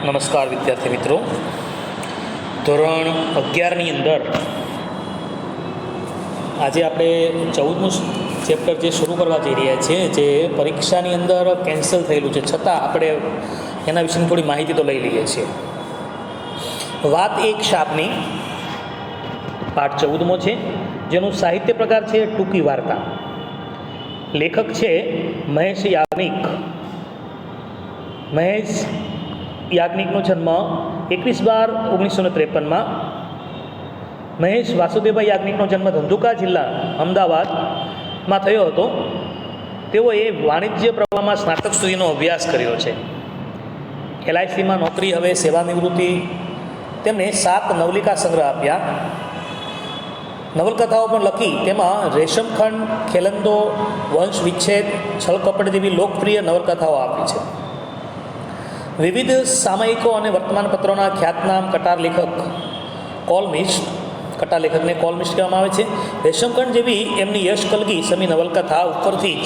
નમસ્કાર વિદ્યાર્થી મિત્રો. ધોરણ 11ની અંદર આજે આપણે 14મું ચેપ્ટર જે શરૂ કરવા જઈ રહ્યા છીએ, જે પરીક્ષાની અંદર કેન્સલ થયેલું છે, છતાં આપણે એના વિશેની થોડી માહિતી તો લઈ લઈએ છીએ. વાત એક શાપની પાઠ 14મો છે, જેનું સાહિત્ય પ્રકાર છે ટૂંકી વાર્તા. લેખક છે મહેશ યાજ્ઞિક. મહેશ યાજ્ઞિકનો જન્મ 21/12/1953. મહેશ વાસુદેવભાઈ યાજ્ઞિકનો જન્મ ધંધુકા જિલ્લા અમદાવાદમાં થયો હતો. તેઓએ વાણિજ્ય પ્રવાહમાં સ્નાતક સુધીનો અભ્યાસ કર્યો છે. LICમાં નોકરી, હવે સેવા નિવૃત્તિ. તેમણે 7 નવલિકા સંગ્રહ આપ્યા, નવલકથાઓ પણ લખી. તેમાં રેશમખંડ, ખેલંદો, વંશ વિચ્છેદ, છળકપટ જેવી લોકપ્રિય નવલકથાઓ આપી છે. વિવિધ સામયિકો અને વર્તમાનપત્રોના ખ્યાતનામ કટાર લેખક, કોલમિસ્ટ, કટાર લેખકને કોલમિસ્ટ કહેવામાં આવે છે. રેશમખંડ જેવી એમની યશ કલગી સમી નવલકથા ઉપરથી જ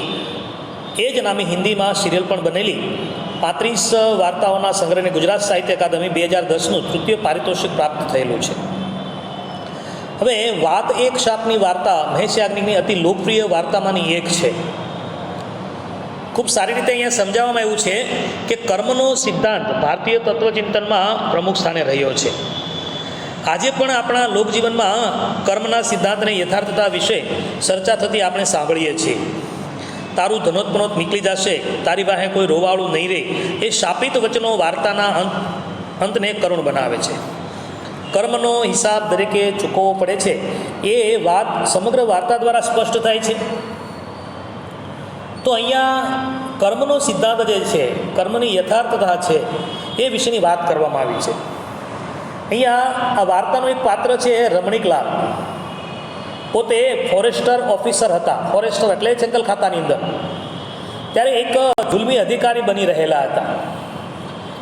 એ જ નામે હિન્દીમાં સિરિયલ પણ બનેલી 35 વાર્તાઓના સંગ્રહને ગુજરાત સાહિત્ય અકાદમી 2010નું તૃતીય પારિતોષિક પ્રાપ્ત થયેલું છે. હવે વાત એક શાપની વાર્તા મહેશ યાજ્ઞિકની અતિ લોકપ્રિય વાર્તામાંની એક છે. ખૂબ સારી રીતે અહીંયા સમજાવવામાં આવ્યું છે કે કર્મનો સિદ્ધાંત ભારતીય તત્વચિંતનમાં પ્રમુખ સ્થાને રહ્યો છે. આજે પણ આપણા લોકજીવનમાં કર્મના સિદ્ધાંતને યથાર્થતા વિશે ચર્ચા થતી આપણે સાંભળીએ છીએ. તારું ધનોતપનોત નીકળી જશે, તારી પાસે કોઈ રોવાળું નહીં રહે, એ શાપિત વચનો વાર્તાના અંતને કરુણ બનાવે છે. કર્મનો હિસાબ દરેકે ચૂકવવો પડે છે, એ વાત સમગ્ર વાર્તા દ્વારા સ્પષ્ટ થાય છે. તો અહીંયા કર્મનો સિદ્ધાંત જે છે, કર્મની યથાર્થતા છે, એ વિશેની વાત કરવામાં આવી છે. અહીંયા આ વાર્તાનો એક પાત્ર છે રમણીકલાલ. પોતે ફોરેસ્ટર ઓફિસર હતા. ફોરેસ્ટર એટલે જંગલ ખાતાની અંદર. ત્યારે એક જુલ્મી અધિકારી બની રહેલા હતા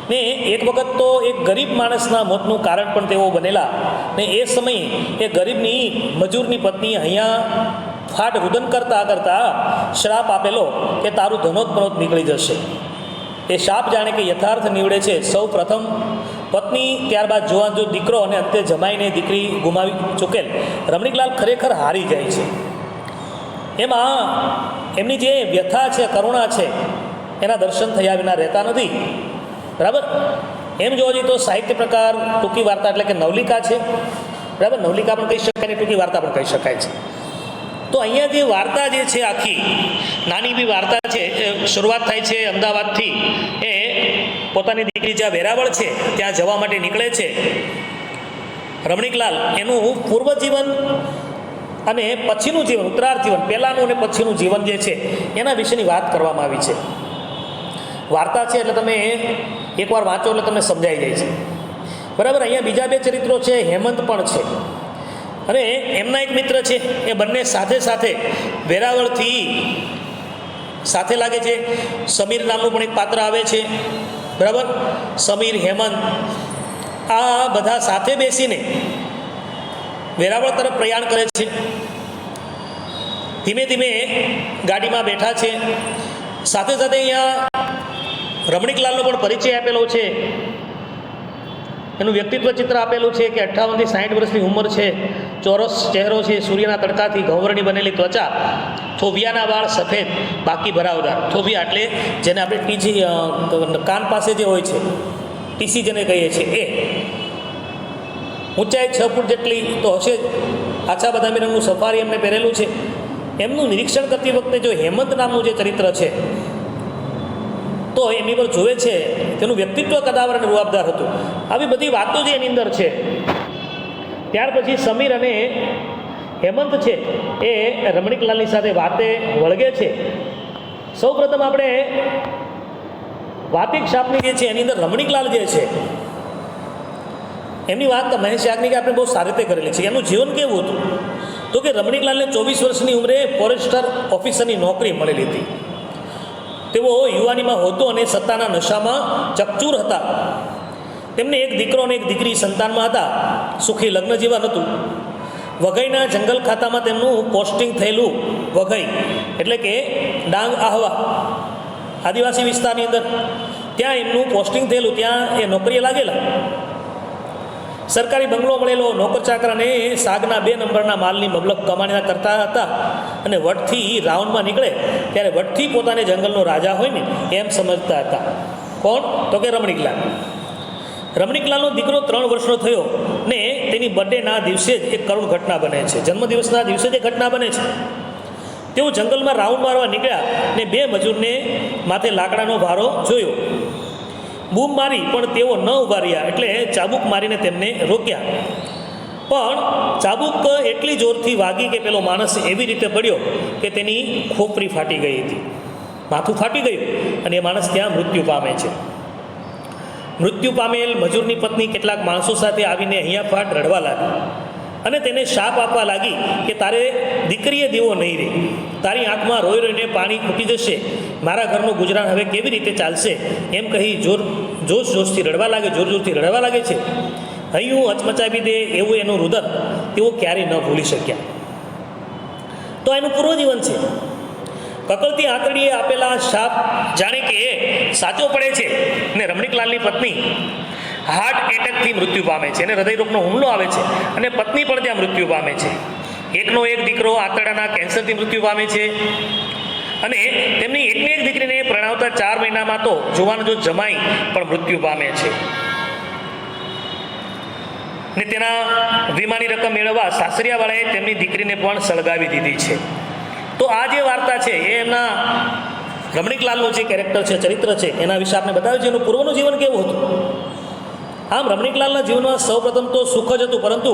ને એક વખત તો એક ગરીબ માણસના મોતનું કારણ પણ તેઓ બનેલા ને એ સમયે એ ગરીબની મજૂરની પત્નીએ અહીંયા ફાટ રુદન કરતાં શ્રાપ આપેલો કે તારું ધનોતપનોત નીકળી જશે. એ શાપ જાણે કે યથાર્થ નીવડે છે. સૌ પ્રથમ પત્ની, ત્યારબાદ જુવાન જો દીકરો અને અંતે જમાઈને દીકરી ગુમાવી ચૂકેલ રમણીકલાલ ખરેખર હારી જાય છે. એમાં એમની જે વ્યથા છે, કરુણા છે, એના દર્શન થયા વિના રહેતા નથી. બરાબર. એમ જોવા જઈએ તો સાહિત્ય પ્રકાર ટૂંકી વાર્તા એટલે કે નવલિકા છે. બરાબર. નવલિકા પણ કહી શકાય ને ટૂંકી વાર્તા પણ કહી શકાય છે. તો અહીંયા જે વાર્તા જે છે, આખી નાની એવી વાર્તા છે. શરૂઆત થાય છે અમદાવાદથી. એ પોતાની દીકરી જ્યાં વેરાવળ છે ત્યાં જવા માટે નીકળે છે. રમણીકલાલ એનું પૂર્વ જીવન અને પછીનું જીવન, ઉત્તરાર્ધ જીવન, પહેલાંનું અને પછીનું જીવન જે છે એના વિશેની વાત કરવામાં આવી છે. વાર્તા છે એટલે તમે એકવાર વાંચો એટલે તમને સમજાઈ જાય છે. બરાબર. અહીંયા બીજા 2 ચરિત્રો છે, હેમંત પણ છે અને એમના એક મિત્ર છે. એ બંને સાથે સાથે વેરાવળથી સાથે લાગે છે. સમીર નામનું પણ એક પાત્ર આવે છે. બરાબર. સમીર, હેમંત આ બધા સાથે બેસીને વેરાવળ તરફ પ્રયાણ કરે છે. ધીમે ધીમે ગાડીમાં બેઠા છે. સાથે સાથે અહીંયા રમણીકલાલનો પણ પરિચય આપેલો છે. એનું વ્યક્તિત્વ ચિત્ર આપેલું છે કે 58 થી 60 વર્ષની ઉંમર છે, ચોરસ ચહેરો છે, સૂર્યના તડકાથી ઘઉંવર્ણી બનેલી ત્વચા, થોભિયાના વાળ સફેદ, બાકી ભરાવદાર. થોભિયા એટલે જેને આપણે ટીજી કાન પાસે જે હોય છે, ટીસી જેને કહીએ છીએ, એ ઊંચાઈ 6 ફૂટ જેટલી તો હશે જ. આછા બદામી રંગનું સફારી એમને પહેરેલું છે. એમનું નિરીક્ષણ કરતી વખતે જો હેમંત નામનું જે ચરિત્ર છે તો એમની પર જુએ છે, તેનું વ્યક્તિત્વ કદાવર અને રૂઆબદાર હતું. આવી બધી વાતો જે એની અંદર છે. ત્યાર પછી સમીર અને હેમંત છે એ રમણીકલાલની સાથે વાતે વળગે છે. સૌ પ્રથમ આપણે વાતિક શાપની જે છે એની અંદર રમણીકલાલ જે છે એમની વાત મહેશ યાજ્ઞિકે આપણે બહુ સારી રીતે કરેલી છે. એમનું જીવન કેવું હતું તો કે રમણીકલાલને 24 વર્ષની ઉંમરે ફોરેસ્ટર ઓફિસરની નોકરી મળેલી હતી. તેઓ યુવાનીમાં હોતો અને સત્તાના નશામાં ચકચૂર હતા. તેમને એક દીકરો અને એક દીકરી સંતાનમાં હતા. સુખી લગ્ન જીવન હતું. વઘઈના જંગલ ખાતામાં તેમનું પોસ્ટિંગ થયેલું. વઘઈ એટલે કે ડાંગ, આહવા આદિવાસી વિસ્તારની અંદર ત્યાં એમનું પોસ્ટિંગ થયેલું, ત્યાં એ નોકરીએ લાગેલા. સરકારી બંગલો મળેલો, નોકર ચાકરાને સાગના 2 નંબરના માલની મબલક કમાણીના કરતા હતા. અને વટથી રાઉન્ડમાં નીકળે ત્યારે વટથી પોતાને જંગલનો રાજા હોય ને એમ સમજતા હતા. કોણ? તો કે રમણીકલાલ. રમણીકલાલનો દીકરો 3 વર્ષનો થયો ને તેની બર્થડેના દિવસે જ એક કરુણ ઘટના બને છે. જન્મદિવસના દિવસે જ ઘટના બને છે. તેઓ જંગલમાં રાઉન્ડ મારવા નીકળ્યા ને 2 મજૂરને માથે લાકડાનો ભારો જોયો. બૂમ મારી પણ તેઓ ન ઊભા રહ્યા એટલે ચાબુક મારીને તેમને રોક્યા. પણ ચાબુક એટલી જોરથી વાગી કે પેલો માણસ એવી રીતે પડ્યો કે તેની ખોપરી ફાટી ગઈ હતી, માથું ફાટી ગયું અને એ માણસ ત્યાં મૃત્યુ પામે છે. મૃત્યુ પામેલ મજૂરની પત્ની કેટલાક માણસો સાથે આવીને અહીંયા ફાટ રડવા લાગી અને તેને શાપ આપવા લાગી કે તારે દીકરીએ દીવો નહીં રહે, તારી આંખમાં રોઈ રોઈને પાણી ખૂટી જશે, મારા ઘરનું ગુજરાન હવે કેવી રીતે ચાલશે, એમ કહી જોશથી રડવા લાગે, જોરથી રડવા લાગે છે. હૈયું હચમચાવી દે એવું એનું રુદન તેઓ ક્યારેય ન ભૂલી શક્યા. તો એનું પૂર્વજીવન છે. કકળતી આંતરડીએ આપેલા શાપ જાણે કે સાચો પડે છે ને રમણીકલાલની પત્ની હાર્ટ એટેકથી મૃત્યુ પામે છે અને હૃદયરોગનો હુમલો આવે છે અને પત્ની પણ ત્યાં મૃત્યુ પામે છે. એકનો એક દીકરો આંતરડાના કેન્સરથી મૃત્યુ પામે છે અને તેમની એકની એક દીકરીને પરણાવતા 4 મહિનામાં તો જુવાનો જો જમાઈ પણ મૃત્યુ પામે છે. ને તેના વીમાની રકમ મેળવવા સાસરિયાવાળાએ તેમની દીકરીને પણ સળગાવી દીધી છે. તો આ જે વાર્તા છે એ એમના રમણીકલાલનું જે કેરેક્ટર છે, ચરિત્ર છે, એના વિશે આપણે બતાવ્યું છે. એનું પૂર્વનું જીવન કેવું હતું. આમ રમણીકલાલના જીવનમાં સૌપ્રથમ તો સુખ જ હતું, પરંતુ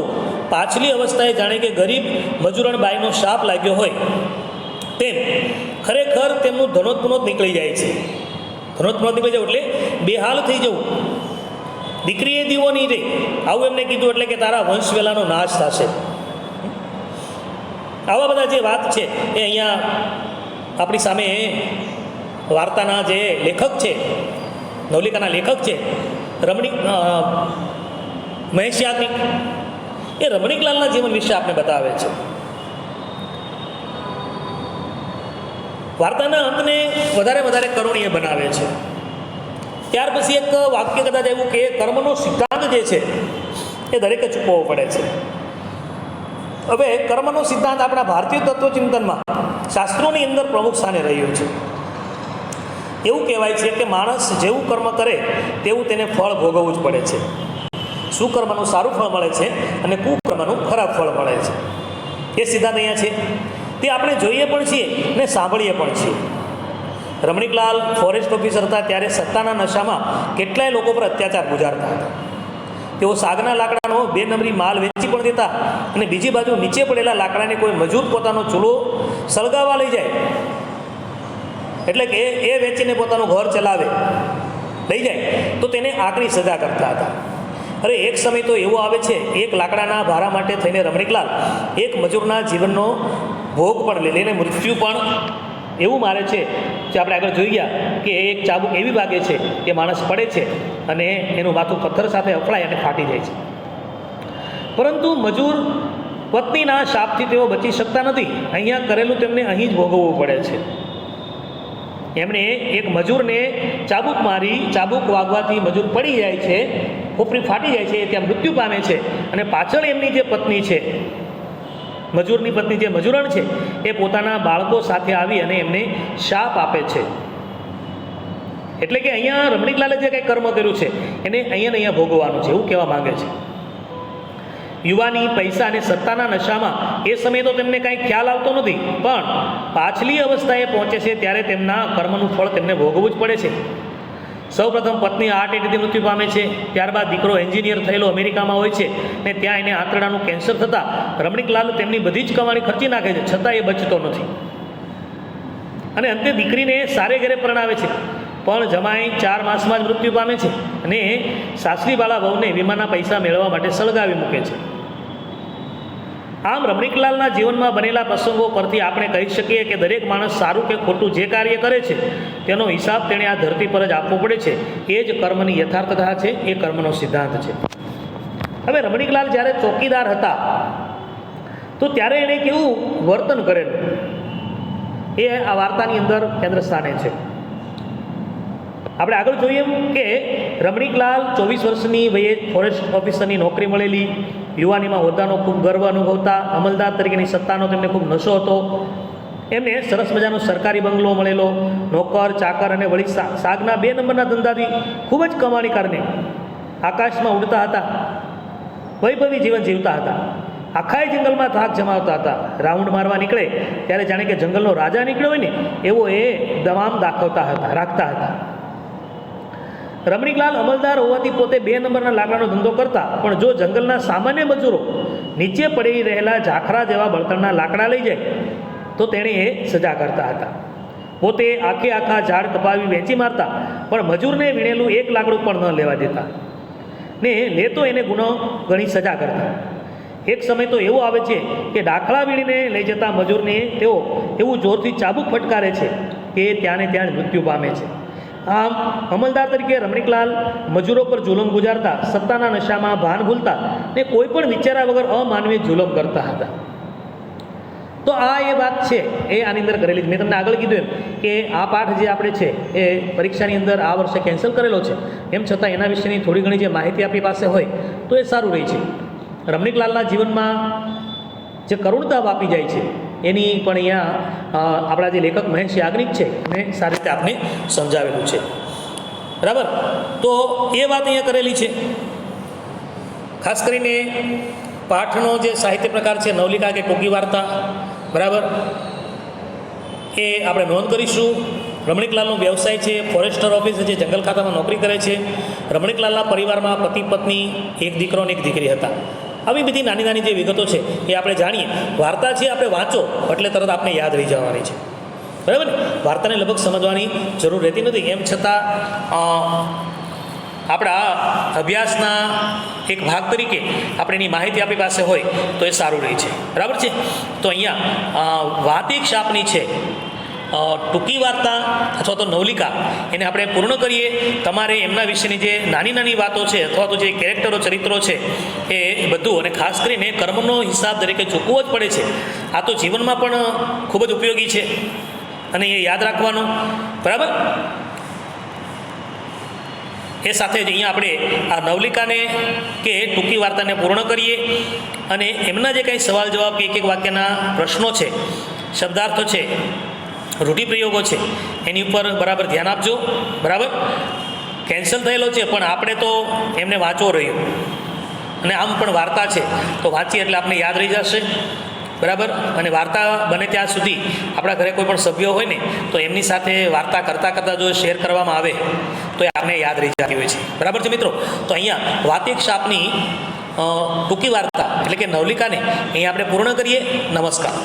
પાછલી અવસ્થાએ જાણે કે ગરીબ મજૂરણ બાઈનો શાપ લાગ્યો હોય તેમ ખરેખર તેમનું ધનોત્પનોત નીકળી જાય છે. ધનોત્પનોત નીકળી જાય એટલે બેહાલ થઈ જવું. દીકરીએ દીવો નહીં રહી આવું એમને કીધું એટલે કે તારા વંશ વેલાનો નાશ થશે. આવા બધા જે વાત છે એ અહીંયા આપણી સામે વાર્તાના જે લેખક છે, નવલિકાના લેખક છે મહેશ યાજ્ઞિક, એ રમણીકલાલના જીવન વિશે આપણે બતાવે છે. વાર્તાના અંતને વધારે કરુણીય બનાવે છે. ત્યાર પછી એક વાક્ય કદાચ એવું કે કર્મનો સિદ્ધાંત જે છે એ દરેકે ચૂકવવો પડે છે. હવે કર્મનો સિદ્ધાંત આપણા ભારતીય તત્વચિંતનમાં શાસ્ત્રોની અંદર પ્રમુખ સ્થાને રહ્યું છે. એવું કહેવાય છે કે માણસ જેવું કર્મ કરે તેવું તેને ફળ ભોગવવું જ પડે છે. સુકર્મનું સારું ફળ મળે છે અને કુકર્મનું ખરાબ ફળ મળે છે. એ સિદ્ધાંત અહીંયા છે. તે આપણે જોઈએ પણ છીએ ને સાંભળીએ પણ છીએ. રમણીકલાલ ફોરેસ્ટ ઓફિસર હતા ત્યારે સત્તાના નશામાં કેટલાય લોકો પર અત્યાચાર ગુજારતા હતા. તેઓ સાગના લાકડાનો 2 નંબરી માલ વેચી પણ દેતા અને બીજી બાજુ નીચે પડેલા લાકડાને કોઈ મજૂર પોતાનો ચૂલો સળગાવવા લઈ જાય એટલે કે એ વેચીને પોતાનું ઘર ચલાવે લઈ જાય તો તેને આકરી સજા કરતા હતા. અરે એક સમય તો એવો આવે છે, એક લાકડાના ભારા માટે થઈને રમણીકલાલ એક મજૂરના જીવનનો ભોગ પણ લઈને મૃત્યુ પણ એવું મારે છે જે આપણે આગળ જોઈ ગયા કે એક ચાબુક એવી વાગે છે કે માણસ પડે છે અને એનું માથું પથ્થર સાથે અફળાય અને ફાટી જાય છે. પરંતુ મજૂર પત્નીના શાપથી તેઓ બચી શકતા નથી. અહીંયા કરેલું તેમને અહીં જ ભોગવવું પડે છે. એમણે એક મજૂરને ચાબુક મારી, ચાબુક વાગવાથી મજૂર પડી જાય છે, ખોપરી ફાટી જાય છે, ત્યાં મૃત્યુ પામે છે અને પાછળ એમની જે પત્ની છે, મજૂરની પત્ની જે મજૂરણ છે, એ પોતાના બાળકો સાથે આવી અને એમને શાપ આપે છે. એટલે કે અહીંયા રમણીકલાલે જે કંઈ કર્મ કર્યું છે એને અહીંયા ભોગવવાનું છે એવું કહેવા માંગે છે. યુવાની, પૈસા અને સત્તાના નશામાં એ સમયે તો તેમને કાંઈ ખ્યાલ આવતો નથી, પણ પાછલી અવસ્થાએ પહોંચે છે ત્યારે તેમના કર્મનું ફળ તેમને ભોગવવું જ પડે છે. સૌપ્રથમ પત્ની હાર્ટ એટેકથી મૃત્યુ પામે છે, ત્યારબાદ દીકરો એન્જિનિયર થયેલો અમેરિકામાં હોય છે ને ત્યાં એને આંતરડાનું કેન્સર થતાં રમણીકલાલ તેમની બધી જ કમાણી ખર્ચી નાખે છે, છતાં એ બચતો નથી અને અંતે દીકરીને સારે ઘરે પરણાવે છે. પણ જમાઈ 4 માસમાં જ મૃત્યુ પામે છે અને સાસરીવાળા વહુને વીમાના પૈસા મેળવવા માટે સળગાવી મૂકે છે. આમ રમણીકલાલના જીવનમાં બનેલા પ્રસંગો પરથી આપણે કહી શકીએ કે દરેક માણસ સારું કે ખોટું જે કાર્ય કરે છે તેનો હિસાબ તેણે આ ધરતી પર જ આપવો પડે છે. એ જ કર્મની યથાર્થતા છે, એ કર્મનો સિદ્ધાંત છે. હવે રમણીકલાલ જ્યારે ચોકીદાર હતા તો ત્યારે એણે કેવું વર્તન કરેલું એ આ વાર્તાની અંદર કેન્દ્ર સ્થાને છે. આપણે આગળ જોઈએ કે રમણીકલાલ 24 વર્ષની વયે ફોરેસ્ટ ઓફિસરની નોકરી મળેલી, યુવાનીમાં હોદ્દાનો ખૂબ ગર્વ અનુભવતા, અમલદાર તરીકેની સત્તાનો તેમને ખૂબ નશો હતો. એમને સરસ મજાનો સરકારી બંગલો મળેલો, નોકર ચાકર અને વળી સાગના 2 નંબરના ધંધાથી ખૂબ જ કમાણી કારણે આકાશમાં ઉડતા હતા, વૈભવી જીવન જીવતા હતા. આખા જંગલમાં થાક જમાવતા હતા. રાઉન્ડ મારવા નીકળે ત્યારે જાણે કે જંગલનો રાજા નીકળ્યો હોય ને એવો એ દમામ દાખવતા હતા, રાખતા હતા. રમણીકલાલ અમલદાર હોવાથી પોતે 2 નંબરના લાકડાનો ધંધો કરતા, પણ જો જંગલના સામાન્ય મજૂરો નીચે પડી રહેલા ઝાખરા જેવા બળતણના લાકડા લઈ જાય તો તેણે એ સજા કરતા હતા. પોતે આખા ઝાડ કપાવી વેચી મારતા, પણ મજૂરને વીણેલું 1 લાકડું પણ ન લેવા દેતા ને લેતો એને ગુનો ગણી સજા કરતા. એક સમય તો એવો આવે છે કે દાખલા વીણીને લઈ જતા મજૂરને તેઓ એવું જોરથી ચાબુક ફટકારે છે કે ત્યાં જ મૃત્યુ પામે છે. આમ અમલદાર તરીકે રમણીકલાલ મજૂરો પર જુલમ ગુજારતા, સત્તાના નશામાં ભાન ભૂલતા ને કોઈ પણ વિચાર્યા વગર અમાનવીય જુલમ કરતા હતા. તો આ એ વાત છે એ આની અંદર કરેલી. મેં તમને આગળ કીધું એમ કે આ પાઠ જે આપણે છે એ પરીક્ષાની અંદર આ વર્ષે કેન્સલ કરેલો છે, એમ છતાં એના વિશેની થોડી ઘણી જે માહિતી આપણી પાસે હોય તો એ સારું રહે છે. રમણીકલાલના જીવનમાં જે કરુણતા વાપી જાય છે એની પણ અહીંયા આપણા જે લેખક મહેશ યાજ્ઞિક છે એને સારી રીતે આપણે સમજાવેલું છે. બરાબર, તો એ વાત અહીંયા કરેલી છે. ખાસ કરીને પાઠનો જે સાહિત્ય પ્રકાર છે નવલિકા કે ટૂંકી વાર્તા, બરાબર, એ આપણે નોંધ કરીશું. રમણીકલાલનો વ્યવસાય છે ફોરેસ્ટર ઓફિસ, જે જંગલ ખાતામાં નોકરી કરે છે. રમણીકલાલના પરિવારમાં પતિ પત્ની, 1 દીકરો અને 1 દીકરી હતા. આવી બધી નાની નાની જે વિગતો છે એ આપણે જાણીએ. વાર્તા છે આપણે વાંચો એટલે તરત આપણે યાદ રહી જવાની છે, બરાબર ને. વાર્તાને લગભગ સમજવાની જરૂર રહેતી નથી. એમ છતાં આપણા અભ્યાસના એક ભાગ તરીકે આપણે એની માહિતી આપણી પાસે હોય તો એ સારું રહે છે, બરાબર છે. તો અહીંયા વાત એક શાપની છે ટૂંકી વાર્તા અથવા તો નવલિકા, એને આપણે પૂર્ણ કરીએ. તમારે એમના વિશેની જે નાની નાની વાતો છે અથવા તો જે કેરેક્ટરો, ચરિત્રો છે એ બધું, અને ખાસ કરીને કર્મનો હિસાબ દરેકે ચૂકવવો જ પડે છે. આ તો જીવનમાં પણ ખૂબ જ ઉપયોગી છે અને એ યાદ રાખવાનું, બરાબર. એ સાથે જ અહીંયા આપણે આ નવલિકાને કે ટૂંકી વાર્તાને પૂર્ણ કરીએ અને એમના જે કંઈ સવાલ જવાબ કે એક વાક્યના પ્રશ્નો છે, શબ્દાર્થો છે, રૂઢિપ્રયોગો છે, એની ઉપર બરાબર ધ્યાન આપજો, બરાબર. કેન્સલ થયેલો છે પણ આપણે તો એમને વાંચવો રહ્યું, અને આમ પણ વાર્તા છે તો વાંચીએ એટલે આપણે યાદ રહી જશે, બરાબર. અને વાર્તા બને ત્યાં સુધી આપણા ઘરે કોઈ પણ સભ્યો હોય ને તો એમની સાથે વાર્તા કરતાં જો શેર કરવામાં આવે તો એ આપણે યાદ રહી જતી હોય છે, બરાબર છે મિત્રો. તો અહીંયા વાત એક શાપની ટૂંકી વાર્તા એટલે કે નવલિકાને અહીંયા આપણે પૂર્ણ કરીએ. નમસ્કાર.